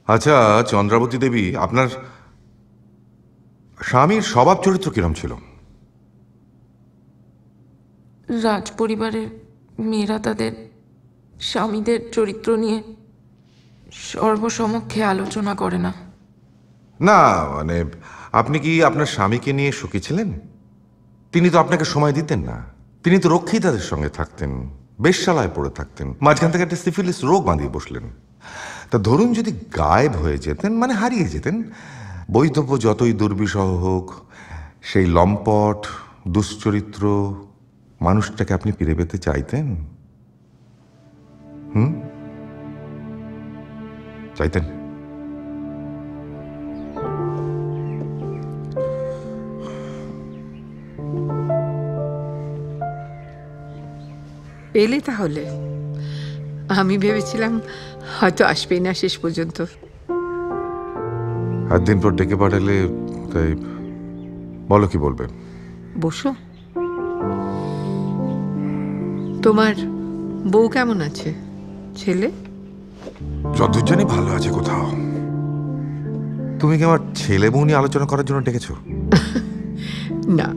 আচ্ছা চন্দ্রাবতী দেবী, আপনার স্বামীর স্বভাব চরিত্র কিরম ছিল? রাজ পরিবারের মেয়েরা তাদের স্বামীদের চরিত্র নিয়ে সর্বসমক্ষে আলোচনা করে না। না মানে আপনি কি আপনার স্বামীকে নিয়ে সুখী ছিলেন? তিনি তো আপনাকে সময় দিতেন না। তিনি তো রক্ষিতাদের সঙ্গে থাকতেন, বেশ্যালয়ে পড়ে থাকতেন, মাঝখান থেকে একটা সিফিলিস রোগ বাঁধিয়ে বসলেন। তা ধরুন যদি গায়েব হয়ে যেতেন, মানে হারিয়ে যেতেন, বৈধব্য যতই দুর্বিষহ হোক, সেই লম্পট দুশ্চরিত্র মানুষটাকে আপনি ফিরে পেতে চাইতেন? চাইতেন? পেলে তাহলে? আমি ভেবেছিলাম হয়তো আসবেই না শেষ পর্যন্ত। একদিন পর ডেকে পাঠালে, তাই বলো কি বলবে? বসো। তোমার বউ কেমন আছে? ছেলে? যতদূর জানি ভালো আছে কোথাও। তুমি কি আমার ছেলে বউ নিয়ে আলোচনা করার জন্য ডেকেছো? না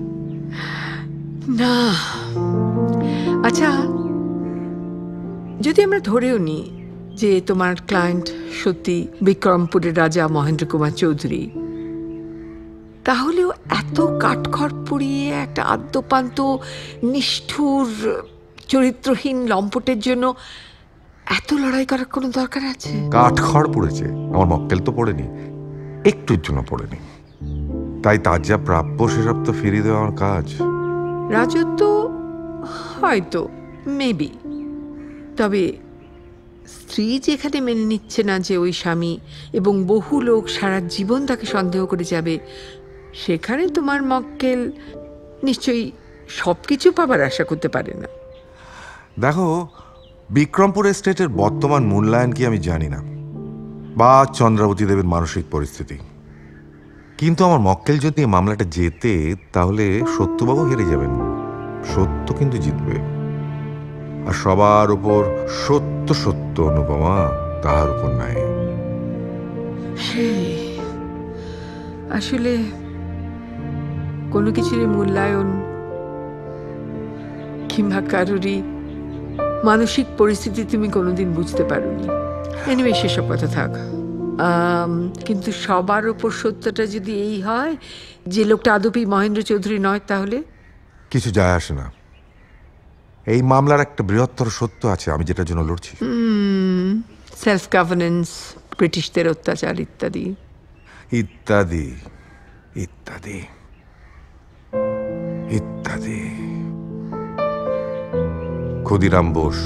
না। আচ্ছা, যদি আমরা ধরেও নিই যে তোমার ক্লায়েন্ট সত্যি বিক্রমপুরের রাজা মহেন্দ্র কুমার চৌধুরী, তাহলেও এত কাঠখড় পুড়িয়ে একটা আদ্যপান্ত নিষ্ঠুর চরিত্রহীন লম্পটের জন্য এত লড়াই করার কোনো দরকার আছে? কাঠখড় পড়েছে, আমার মক্কেল তো পড়েনি, একটুর জন্য পড়েনি। তাই তার যা প্রাপ্য সেসব তো ফিরিয়ে দেওয়া আমার কাজ। রাজত্ব হয়তো, মেবি, তবে স্ত্রী যেখানে মেনে নিচ্ছে না যে ওই স্বামী এবং বহু লোক সারা জীবন তাকে সন্দেহ করে যাবে, সেখানে তোমার মক্কেল নিশ্চয়ই সব কিছু পাবার আশা করতে পারে না। দেখো, বিক্রমপুর এস্টেটের বর্তমান মূল্যায়ন কি আমি জানি না, বা চন্দ্রাবতী দেবীর মানসিক পরিস্থিতি, কিন্তু আমার মক্কেল যদি এই মামলাটা জেতে তাহলে সত্যবাবু হেরে যাবেন, সত্য কিন্তু জিতবে। আর সবার উপর সত্য সত্য অনুপমা, তাহার উপর নাই। আসলে কোনো কিছুরই মূল্যায়ন কিংবা কারোরই মানসিক পরিস্থিতি তুমি কোনোদিন বুঝতে পারোনি। এনিওয়ে, সেসব কথা থাক। কিন্তু সবার ওপর সত্যটা যদি এই হয় যে লোকটা আদপি মহেন্দ্র চৌধুরী নয়, তাহলে কিছু যায় আসে না। এই মামলার একটা বৃহত্তর সত্য আছে, আমি যেটার জন্য লড়ছি। সেলফ গভর্নেন্স, ব্রিটিশদের অত্যাচার ইত্যাদি ইত্যাদি ইত্যাদি ইত্যাদি। ক্ষুদিরাম বোস,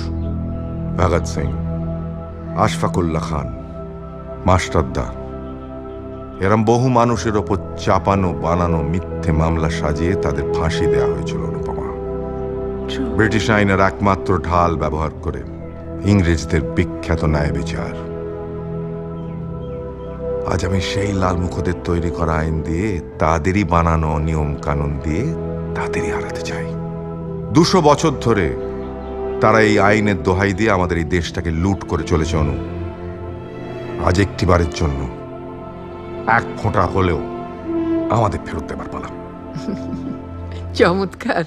ভগৎ সিং, আশফাকুল্লাহ খান, মাস্টারদা, এরম বহু মানুষের ওপর চাপানো বানানো মিথ্যে মামলা সাজিয়ে তাদের ফাঁসি দেওয়া হয়েছিল অনুপমা, ব্রিটিশ আইনের একমাত্র ঢাল ব্যবহার করে, ইংরেজদের বিখ্যাত ন্যায় বিচার। আজ আমি সেই লাল মুখদের তৈরি করা আইন দিয়ে, তাদেরই বানানো নিয়ম কানুন দিয়ে তাদেরই হারাতে চাই। 200 বছর ধরে তারা এই আইনের দোহাই দিয়ে আমাদের এই দেশটাকে লুট করে চলেছে অনু। আজ একটিবারের জন্য এক ফোঁটা হলেও আমাদের ফেরত দেবার পালা। চমৎকার।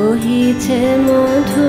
বহিছে মধু